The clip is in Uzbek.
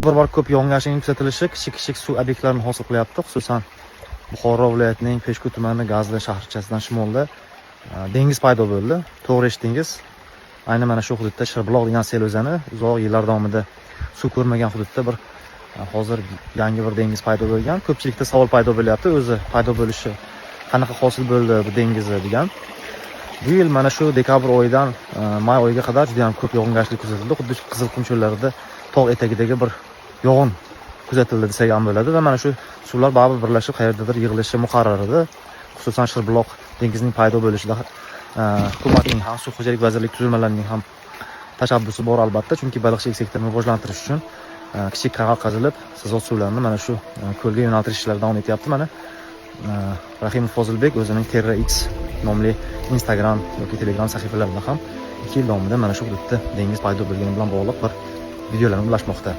bir bor ko'p yog'ingarchilikning kuzatilishi kichik suv obyektlarini hosil qilyapti. Xususan Buxoro viloyatining Peshku tumani Gazli shaharchasidan shimolda dengiz paydo bo'ldi. To'g'ri eshitdingiz. Aynan mana shu hududda Shirbuloq degan sel o'zani uzoq yillar davomida suv ko'rmagan hududda bir hozir yangi bir dengiz paydo bo'lgan. Ko'pchilikda savol paydo bo'lyapti, o'zi paydo bo'lishi qanaqa hosil bo'ldi bu dengizi degan. Bu yil mana shu dekabr oyidan may oyiga qadar juda ham ko'p yog'ingarchilik kuzatildi. Xuddi Qizilqum cho'llarida tog' etagidagi bir yog'in kuzatildi desak ham bo'ladi va mana shu suvlar baribir birlashib qayerdadir yig'ilishi muqarrar edi. Xususan Shirbuloq dengizining paydo bo'lishida hukumatning ham suv xo'jalik vazirlik tuzilmalarining ham tashabbusi bor albatta, chunki baliqchilik sektorini rivojlantirish uchun kichik kanal qazilib sizot suvlarini mana shu ko'lga yo'naltirish ishlari davom etyapti. Mana Rahimov Fozilbek o'zining Terra X nomli Instagram yoki Telegram sahifalarida ham 2 yil davomida mana shu hududda dengiz paydo bo'lgani bilan bog'liq bir videolarni ulashmoqda.